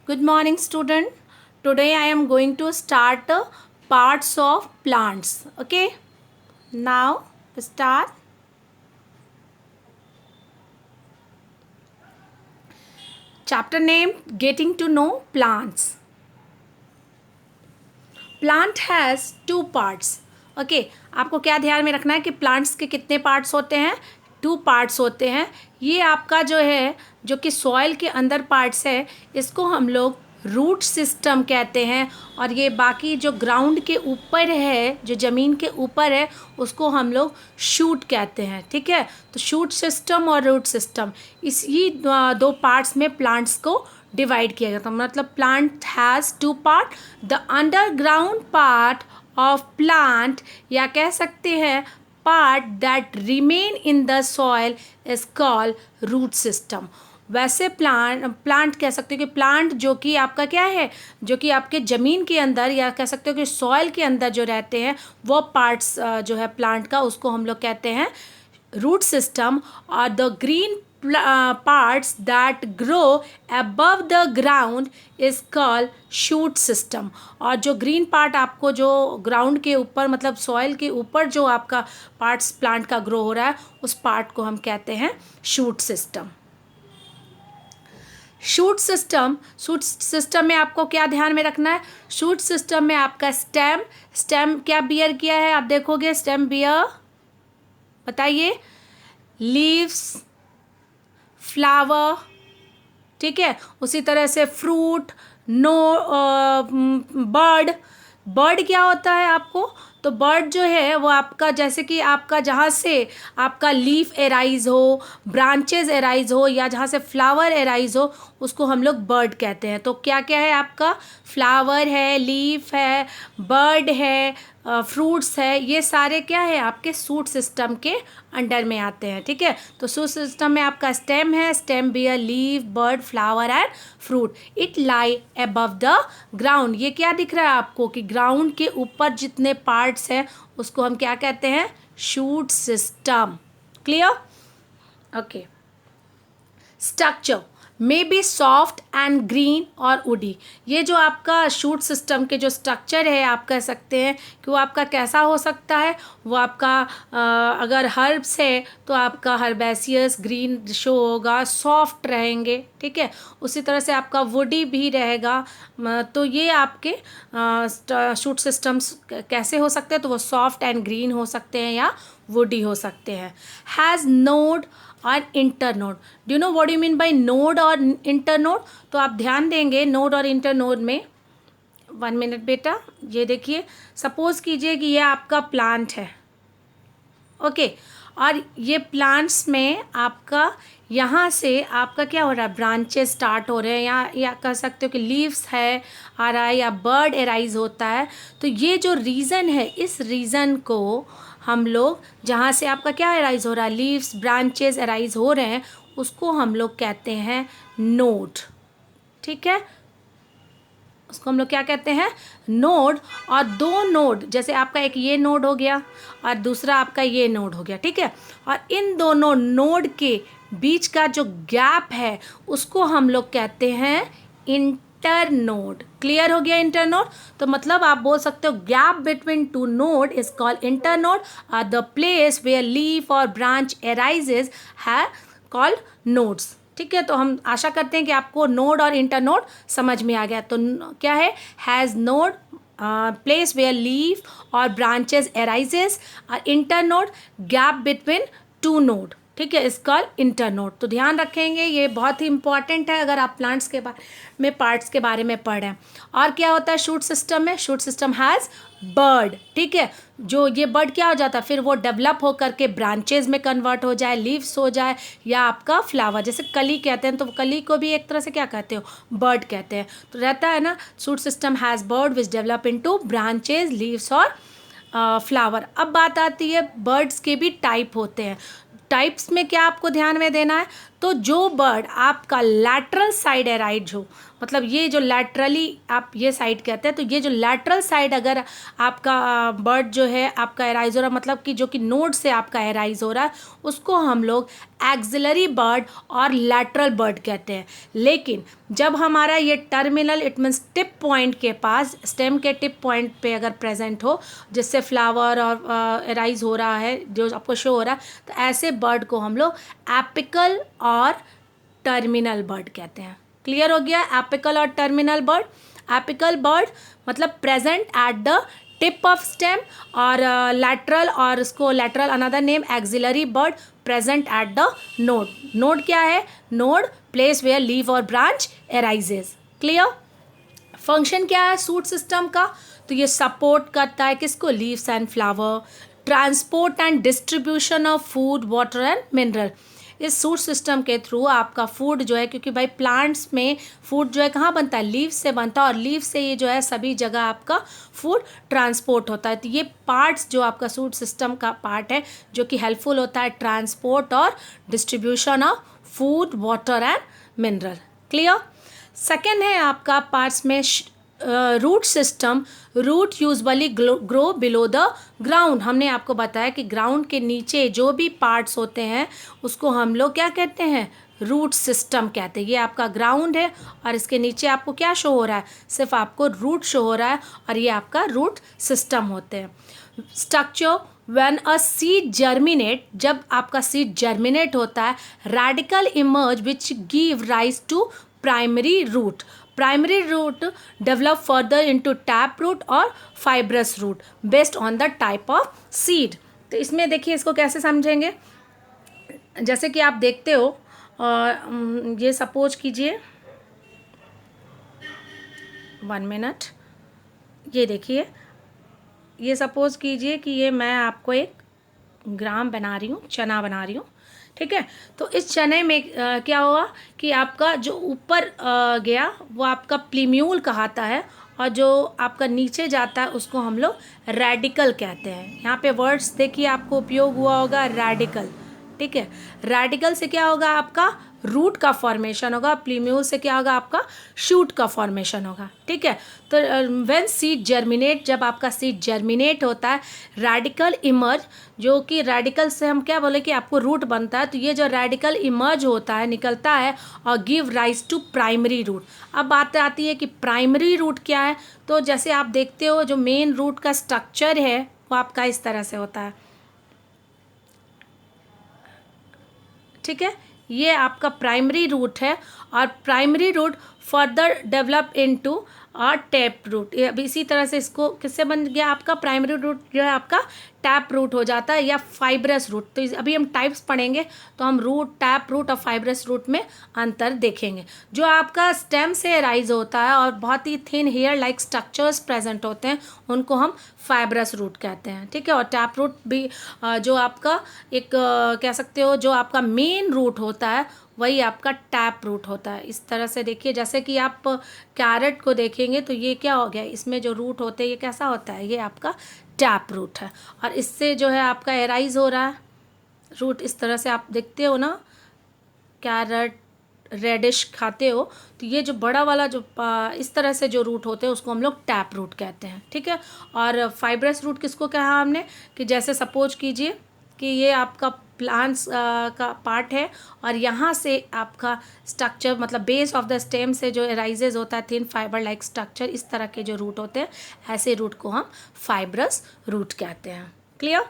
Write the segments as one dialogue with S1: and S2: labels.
S1: Good morning, student. Today I am going to start parts of plants. Okay. Now start. Chapter name: Getting to know plants. Plant has two parts. Okay. आपको क्या ध्यान में रखना है कि plants के कितने पार्ट्स होते हैं? 2 पार्ट्स होते हैं. ये आपका जो है, जो कि सॉइल के अंदर पार्ट्स है, इसको हम लोग रूट सिस्टम कहते हैं. और ये बाकी जो ग्राउंड के ऊपर है, जो ज़मीन के ऊपर है, उसको हम लोग शूट कहते हैं. ठीक है. तो शूट सिस्टम और रूट सिस्टम, इसी 2 पार्ट्स में प्लांट्स को डिवाइड किया जाता है. मतलब plant has 2 part. The underground part of plant, या कह सकते हैं part that remain in the soil, is called root system. वैसे प्लांट कह सकते हो कि प्लांट जो कि आपका क्या है, जो कि आपके ज़मीन के अंदर, या कह सकते हो कि सॉइल के अंदर जो रहते हैं, वो पार्ट्स जो है प्लांट का, उसको हम लोग कहते हैं रूट सिस्टम. और the green parts that grow above the ground is called shoot system. और जो ग्रीन पार्ट आपको जो ग्राउंड के ऊपर, मतलब सॉइल के ऊपर जो आपका पार्ट्स प्लांट का ग्रो हो रहा है, उस पार्ट को हम कहते हैं शूट सिस्टम. शूट सिस्टम में आपको क्या ध्यान में रखना है? शूट सिस्टम में आपका स्टेम क्या बियर किया है? आप देखोगे स्टेम बियर, बताइए, लीव्स, फ्लावर. ठीक है. उसी तरह से फ्रूट, बर्ड क्या होता है आपको? तो बर्ड जो है वो आपका, जैसे कि आपका जहाँ से आपका लीफ एराइज हो, ब्रांचेज एराइज हो, या जहाँ से फ्लावर एराइज हो, उसको हम लोग बर्ड कहते हैं. तो क्या क्या है आपका? फ्लावर है, लीफ है, बर्ड है, फ्रूट्स है. ये सारे क्या है? आपके शूट सिस्टम के अंडर में आते हैं. ठीक है. तो शूट सिस्टम में आपका स्टेम है, stem bear leaf, bud, flower and fruit. It lie above the ground. ये क्या दिख रहा है आपको कि ग्राउंड के ऊपर जितने पार्ट्स हैं, उसको हम क्या कहते हैं? Shoot system. Clear? Okay. Structure may be soft and green और वुडी. ये जो आपका शूट सिस्टम के जो स्ट्रक्चर है, आप कह सकते हैं कि वो आपका कैसा हो सकता है? वो आपका अगर हर्ब्स है तो आपका हर्बेसियस ग्रीन शो होगा, सॉफ्ट रहेंगे. ठीक है. उसी तरह से आपका वुडी भी रहेगा. तो ये आपके शूट सिस्टम्स कैसे हो सकते हैं? तो वो सॉफ्ट एंड ग्रीन हो सकते हैं या वुडी हो सकते हैं. हैज़ नोड और internode. Do you know what you mean by node और इंटरनोड? तो आप ध्यान देंगे नोड और इंटरनोड में. 1 मिनट बेटा. ये देखिए, सपोज कीजिए कि ये आपका प्लांट है. ओके. और ये प्लांट्स में आपका यहाँ से आपका क्या हो रहा है? ब्रांचेस स्टार्ट हो रहे हैं, या कह सकते हो कि लीव्स है आ रहा है, या बर्ड एराइज होता है. तो ये जो रीज़न है, इस रीज़न को हम लोग, जहाँ से आपका क्या एराइज हो रहा है, लीव्स, ब्रांचेस एराइज हो रहे हैं, उसको हम लोग कहते हैं नोड. ठीक है. उसको हम लोग क्या कहते हैं? नोड. और 2 नोड, जैसे आपका एक ये नोड हो गया और दूसरा आपका ये नोड हो गया. ठीक है. और इन दोनों नोड के बीच का जो गैप है, उसको हम लोग कहते हैं इंटरनोड. क्लियर हो गया? इंटरनोड. तो मतलब आप बोल सकते हो gap between 2 node is called internode. The place where leaf और ब्रांच एराइजेज है कॉल्ड नोड्स. ठीक है. तो हम आशा करते हैं कि आपको नोड और इंटरनोड समझ में आ गया. तो क्या है? Has node, place where leaf और branches arises. Internode, gap between 2 node. ठीक है. इस कॉल्ड इंटरनोड. तो ध्यान रखेंगे, ये बहुत ही इंपॉर्टेंट है अगर आप प्लांट्स के बारे में, पार्ट्स के बारे में पढ़ रहे हैं. और क्या होता है शूट सिस्टम में? Shoot system has bird. ठीक है. जो ये बर्ड क्या हो जाता है, फिर वो डेवलप हो करके ब्रांचेज में कन्वर्ट हो जाए, लीव्स हो जाए, या आपका फ्लावर, जैसे कली कहते हैं. तो कली को भी एक तरह से क्या कहते हो? बर्ड कहते हैं. तो रहता है ना, shoot system has bird which develop into branches, leaves और फ्लावर. अब बात आती है बर्ड्स के भी टाइप होते हैं. टाइप्स में क्या आपको ध्यान में देना है? तो जो बर्ड आपका लैटरल साइड एराइज हो, मतलब ये जो लैटरली आप ये साइड कहते हैं, तो ये जो लैटरल साइड अगर आपका बर्ड जो है आपका एराइज हो रहा है, मतलब कि जो कि नोड से आपका एराइज हो रहा है, उसको हम लोग एक्सिलरी बर्ड और लैटरल बर्ड कहते हैं। लेकिन जब हमारा ये terminal, it means tip point के पास, स्टेम के टिप पॉइंट पे अगर प्रेजेंट हो, जिससे फ्लावर और एराइज हो रहा है, जो आपको शो हो रहा है, तो ऐसे बर्ड को हम लोग एपिकल और टर्मिनल बर्ड कहते हैं। क्लियर हो गया? एपिकल और टर्मिनल बर्ड। एपिकल बर्ड मतलब present at the tip of stem, और लैटरल, और उसको lateral another name axillary bud, present at the node. Node क्या है? नोड, प्लेस वेयर लीफ और ब्रांच एराइजेस। क्लियर? फंक्शन क्या है सूट सिस्टम का? तो ये सपोर्ट करता है किसको? Leaves and flower, transport and distribution of food, water and mineral. इस सूट सिस्टम के थ्रू आपका फूड जो है, क्योंकि भाई प्लांट्स में फूड जो है कहाँ बनता है? लीव से बनता है, और लीव से ये जो है सभी जगह आपका फूड ट्रांसपोर्ट होता है। तो ये पार्ट्स जो आपका सूट सिस्टम का पार्ट है, जो कि हेल्पफुल होता है ट्रांसपोर्ट और distribution of food, water and mineral. Clear? Second है आपका पार्ट्स में root system. Root usually grow below the ground. हमने आपको बताया कि ग्राउंड के नीचे जो भी पार्ट्स होते हैं उसको हम लोग क्या कहते हैं? रूट सिस्टम कहते हैं। ये आपका ग्राउंड है और इसके नीचे आपको क्या शो हो रहा है? सिर्फ आपको रूट शो हो रहा है, और ये आपका रूट सिस्टम होते हैं। Structure, when a seed germinate, जब आपका सीड जर्मिनेट होता है, radical emerge which give rise to primary root. Primary root develop further into tap root और fibrous root based on the type of seed. तो इसमें देखिए इसको कैसे समझेंगे। जैसे कि आप देखते हो, ये सपोज कीजिए, 1 मिनट, ये देखिए, ये सपोज कीजिए कि ये मैं आपको एक ग्राम बना रही हूँ, चना बना रही हूँ, ठीक है। तो इस चने में क्या हुआ कि आपका जो ऊपर गया वो आपका प्लीम्यूल कहलाता है, और जो आपका नीचे जाता है उसको हम लोग रेडिकल कहते हैं। यहाँ पे वर्ड्स देखिए आपको उपयोग हुआ होगा, रेडिकल, ठीक है। रेडिकल से क्या होगा? आपका रूट का फॉर्मेशन होगा, प्लीम्यूल से क्या होगा? आपका शूट का फॉर्मेशन होगा, ठीक है। तो व्हेन सीड जर्मिनेट, जब आपका सीड जर्मिनेट होता है, रेडिकल इमर्ज, जो कि रेडिकल से हम क्या बोले कि आपको रूट बनता है, तो ये जो रेडिकल इमर्ज होता है, निकलता है, और give rise to primary root. अब बात आती है कि प्राइमरी रूट क्या है। तो जैसे आप देखते हो जो मेन रूट का स्ट्रक्चर है वो आपका इस तरह से होता है, ठीक है। ये आपका प्राइमरी रूट है, और primary root further develop into tap root. अब इसी तरह से इसको किससे बन गया? आपका प्राइमरी रूट जो है आपका टैप रूट हो जाता है, या फाइब्रस रूट। तो अभी हम टाइप्स पढ़ेंगे तो हम रूट, टैप रूट और फाइब्रस रूट में अंतर देखेंगे। जो आपका स्टेम से राइज होता है और बहुत ही thin hair like structures present होते हैं, उनको हम फाइब्रस रूट कहते हैं, ठीक है। और टैप रूट भी जो आपका एक कह सकते हो जो आपका मेन रूट होता है वही आपका टैप रूट होता है। इस तरह से देखिए, जैसे कि आप कैरेट को देखेंगे तो ये क्या हो गया, इसमें जो रूट होते हैं ये कैसा होता है? ये आपका टैप रूट है, और इससे जो है आपका एराइज हो रहा है रूट। इस तरह से आप देखते हो ना, कैरेट रेडिश खाते हो तो ये जो बड़ा वाला जो इस तरह से जो रूट होते हैं उसको हम लोग टैप रूट कहते हैं, ठीक है। और फाइब्रस रूट किसको कहा हमने? कि जैसे सपोज कीजिए कि ये आपका प्लांट्स का पार्ट है, और यहाँ से आपका स्ट्रक्चर, मतलब बेस ऑफ द स्टेम से जो राइजेज होता है थिन फाइबर लाइक स्ट्रक्चर, इस तरह के जो रूट होते हैं, ऐसे रूट को हम फाइब्रस रूट कहते हैं। क्लियर?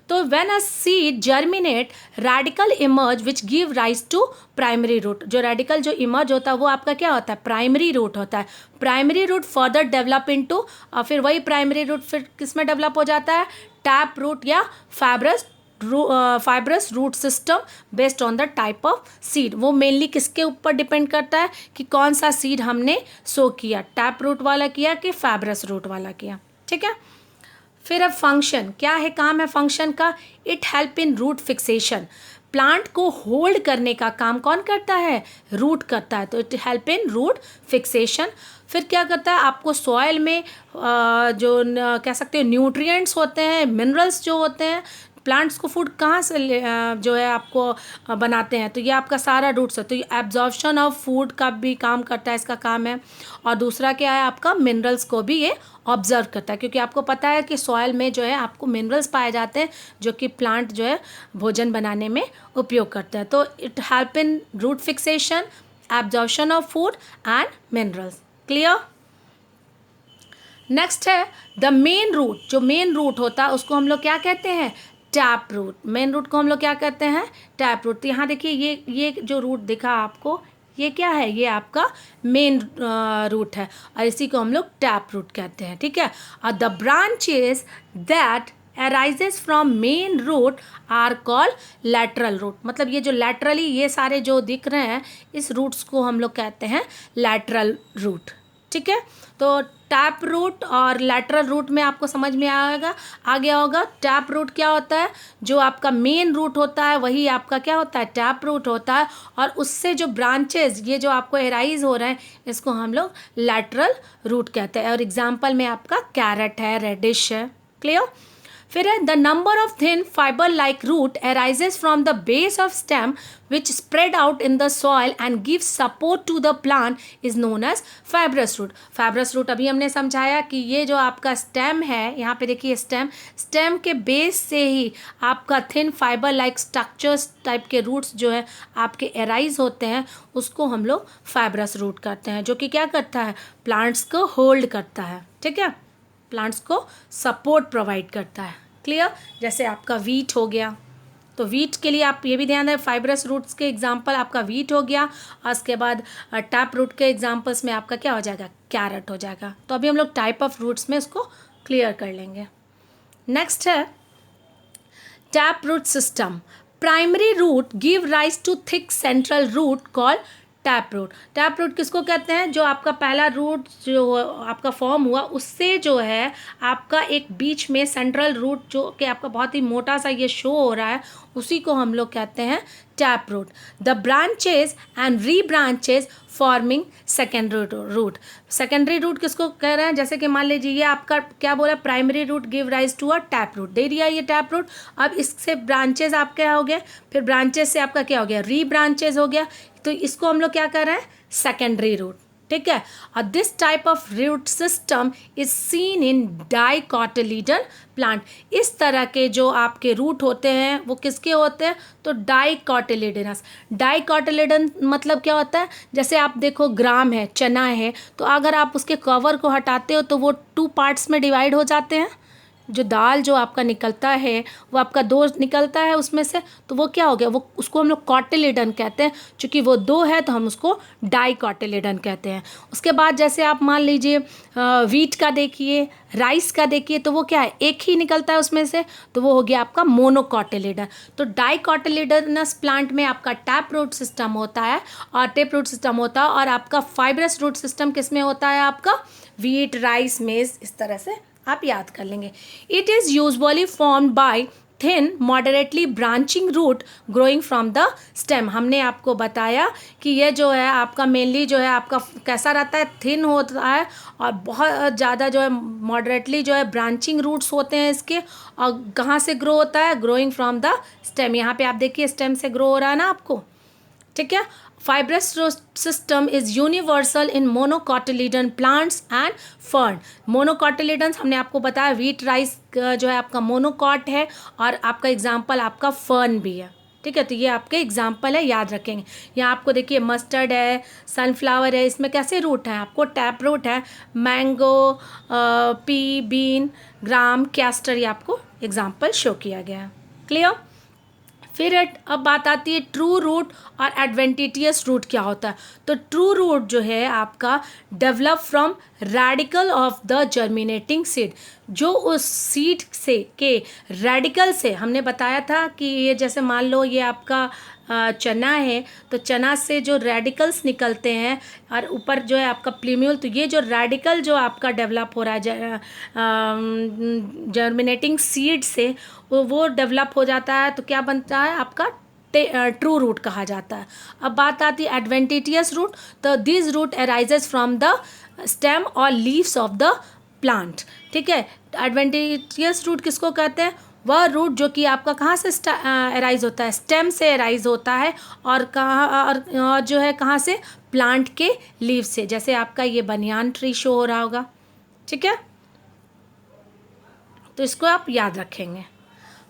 S1: तो when a seed germinate, radical emerge which give rise to primary root. जो रेडिकल जो इमर्ज होता है वो आपका क्या होता है? प्राइमरी रूट होता है। Primary root further develop into, और फिर वही प्राइमरी रूट फिर किस में डेवलप हो जाता है? टैप रूट या fibrous root system based on the type of seed. वो मेनली किसके ऊपर डिपेंड करता है कि कौन सा सीड हमने सो किया, टैप रूट वाला किया कि फाइब्रस रूट वाला किया, ठीक है। फिर अब फंक्शन क्या है, काम है फंक्शन का? It help in root fixation. Plant को होल्ड करने का काम कौन करता है? रूट करता है। तो it help in root fixation. फिर क्या करता है? आपको सॉइल में जो कह सकते हो न्यूट्रिएंट्स होते हैं, मिनरल्स जो होते हैं, प्लांट्स को फूड कहाँ से जो है आपको बनाते हैं, तो ये आपका सारा रूट्स है, तो ये एब्जॉर्प्शन ऑफ फूड का भी काम करता है, इसका काम है। और दूसरा क्या है आपका, मिनरल्स को भी ये ऑब्जर्व करता है, क्योंकि आपको पता है कि सॉइल में जो है आपको मिनरल्स पाए जाते हैं जो कि प्लांट जो है भोजन बनाने में उपयोग करते हैं। तो it help in root fixation, absorption of food and minerals. Clear. Next है द मेन रूट। जो मेन रूट होता है उसको हम लोग क्या कहते हैं, टैप रूट। मेन रूट को हम लोग क्या कहते हैं, टैप रूट। तो यहाँ देखिए ये जो रूट दिखा आपको, ये क्या है, ये आपका मेन रूट है और इसी को हम लोग टैप रूट कहते हैं। ठीक है। और the branches that arises from main root are called lateral root। मतलब ये जो laterally ये सारे जो दिख रहे हैं इस रूट्स को हम लोग कहते हैं lateral root। ठीक है। तो टैप रूट और लैटरल रूट में आपको समझ में आ गया होगा। टैप रूट क्या होता है, जो आपका मेन रूट होता है वही आपका क्या होता है, टैप रूट होता है। और उससे जो ब्रांचेस ये जो आपको एराइज हो रहे हैं इसको हम लोग लैटरल रूट कहते हैं। और एग्जाम्पल में आपका कैरेट है, रेडिश है। क्लियर। फिर है the number of thin fibre like root arises from the base of stem which spread out in the soil and give support to the plant is known as fibrous root. Fibrous root अभी हमने समझाया कि ये जो आपका stem है, यहाँ पे देखिए स्टेम के बेस से ही आपका thin fibre like structures type के रूट्स जो है आपके एराइज होते हैं, उसको हम लोग फाइब्रस रूट करते हैं, जो कि क्या करता है, प्लांट्स को होल्ड करता है। ठीक है, प्लांट्स को सपोर्ट प्रोवाइड करता है। क्लियर। जैसे आपका वीट हो गया, तो वीट के लिए आप ये भी ध्यान दें, फाइब्रस रूट्स के एग्जांपल आपका वीट हो गया और उसके बाद टैप रूट के एग्जांपल्स में आपका क्या हो जाएगा, कैरेट हो जाएगा। तो अभी हम लोग टाइप ऑफ रूट्स में इसको क्लियर कर लेंगे। नेक्स्ट है tap root system. Primary root give rise to thick central root called tap root. Tap root किसको कहते हैं, जो आपका पहला रूट जो आपका फॉर्म हुआ उससे जो है आपका एक बीच में सेंट्रल रूट जो कि आपका बहुत ही मोटा सा ये शो हो रहा है, उसी को हम लोग कहते हैं tap root. The branches and rebranches forming secondary root. Secondary root किसको कह रहे हैं, जैसे कि मान लीजिए ये आपका क्या बोला, primary root give rise to a tap root, दे दिया ये टैप रूट। अब इससे ब्रांचेज आपके हो गए, फिर ब्रांचेज से आपका क्या हो गया, री ब्रांचेज हो गया। तो इसको हम लोग क्या कर रहे हैं, सेकेंडरी रूट। ठीक है। और this type of root system is seen in dicotyledon plant. इस तरह के जो आपके रूट होते हैं वो किसके होते हैं, तो डाइकोटिलीडनस। डाइकोटिलीडन मतलब क्या होता है, जैसे आप देखो ग्राम है, चना है, तो अगर आप उसके कवर को हटाते हो तो वो 2 पार्ट्स में डिवाइड हो जाते हैं। जो दाल जो आपका निकलता है वो आपका 2 निकलता है उसमें से, तो वो क्या हो गया, वो उसको हम लोग कॉटिलीडन कहते हैं। चूँकि वो 2 है तो हम उसको डाइकोटिलीडन कहते हैं। उसके बाद जैसे आप मान लीजिए वीट का देखिए, राइस का देखिए, तो वो क्या है, एक ही निकलता है उसमें से, तो वो हो गया आपका मोनोकॉटिलीडन। तो डाइकोटिलीडनस प्लांट में आपका टैप रूट सिस्टम होता है और टेप रूट सिस्टम होता है, और आपका फाइब्रस रूट सिस्टम किस में होता है, आपका वीट, राइस, मेज, इस तरह से आप याद कर लेंगे। It is usually formed by thin moderately branching root growing from the stem. हमने आपको बताया कि ये जो है आपका मेनली जो है आपका कैसा रहता है, थिन होता है और बहुत ज़्यादा जो है मॉडरेटली जो है ब्रांचिंग रूट्स होते हैं इसके। और कहाँ से ग्रो होता है, ग्रोइंग फ्रॉम द स्टेम। यहाँ पे आप देखिए स्टेम से ग्रो हो रहा है ना आपको। ठीक है। Fibrous root system is universal in monocotyledon plants and fern। monocotyledons हमने आपको बताया, वीट, राइस जो है आपका मोनोकॉट है और आपका एग्जाम्पल आपका फर्न भी है। ठीक है, तो ये आपके एग्जाम्पल है, याद रखेंगे। यहाँ आपको देखिए मस्टर्ड है, सनफ्लावर है, इसमें कैसे रूट हैं, आपको टैप रूट है। Mango, pea, bean, gram, castor, ये आपको एग्जाम्पल शो किया गया है। क्लियर। फिर अब बात आती है ट्रू रूट और एडवेंटिटियस रूट क्या होता है। तो ट्रू रूट जो है आपका develop from radical of the germinating seed. जो उस सीड से के रेडिकल से, हमने बताया था कि ये जैसे मान लो ये आपका चना है, तो चना से जो रेडिकल्स निकलते हैं और ऊपर जो है आपका प्लीम्यूल, तो ये जो रेडिकल जो आपका डेवलप हो रहा है जर्मिनेटिंग सीड से, वो डेवलप हो जाता है, तो क्या बनता है आपका ट्रू रूट कहा जाता है। अब बात आती है एडवेंटिटियस रूट। तो this root arises from the stem और लीव्स ऑफ द प्लांट। ठीक है, एडवेंटिटियस रूट किसको कहते हैं, वह रूट जो कि आपका कहाँ से एराइज होता है, स्टेम से एराइज होता है, और और जो है कहाँ से, प्लांट के लीव से। जैसे आपका ये बनियान ट्री शो हो रहा होगा, ठीक है, तो इसको आप याद रखेंगे।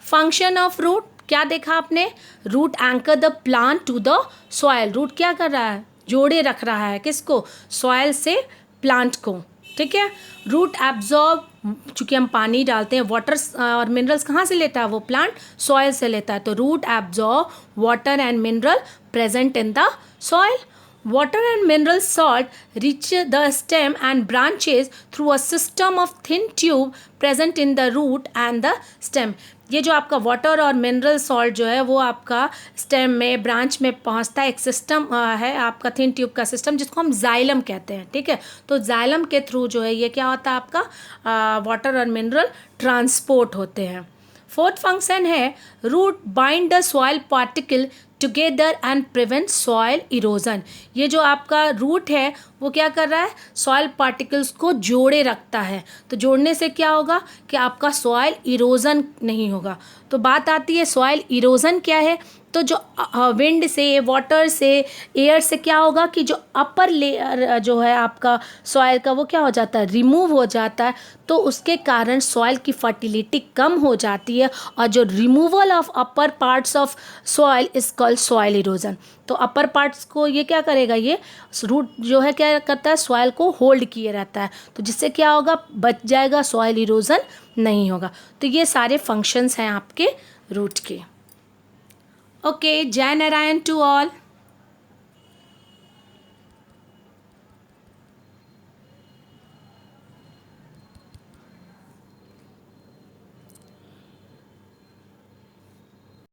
S1: फंक्शन ऑफ रूट क्या देखा आपने, root anchor the plant to the soil. Root क्या कर रहा है, जोड़े रख रहा है किसको, सॉइल से प्लांट को, ठीक है। रूट एब्जॉर्ब, चूँकि हम पानी डालते हैं, वाटर और मिनरल्स कहाँ से लेता है वो प्लांट, सॉइल से लेता है, तो root absorb water and mineral present in the soil. Water and mineral salt reach the stem and branches through a system of thin tube present in the root and the stem. ये जो आपका water और mineral salt जो है वो आपका stem में, branch में पहुंचता है। एक सिस्टम है आपका थिन ट्यूब का सिस्टम, जिसको हम जाइलम कहते हैं, ठीक है। तो जाइलम के थ्रू जो है ये क्या होता है, आपका वाटर और मिनरल ट्रांसपोर्ट होते हैं। फोर्थ फंक्शन है root bind the soil particle together and prevent soil erosion. ये जो आपका रूट है वो क्या कर रहा है, सॉइल पार्टिकल्स को जोड़े रखता है। तो जोड़ने से क्या होगा कि आपका सॉइल इरोजन नहीं होगा। तो बात आती है सॉइल इरोजन क्या है, तो जो विंड से, वाटर से, एयर से क्या होगा कि जो अपर लेयर जो है आपका सॉइल का वो क्या हो जाता है, रिमूव हो जाता है। तो उसके कारण सॉइल की फर्टिलिटी कम हो जाती है, और जो removal of upper parts of soil is called soil erosion. तो अपर पार्ट्स को ये क्या करेगा, ये रूट जो है क्या करता है, सॉइल को होल्ड किए रहता है। तो जिससे क्या होगा, बच जाएगा, सॉइल इरोजन नहीं होगा। तो ये सारे फंक्शंस हैं आपके रूट के। Okay, Jai Narayan to all.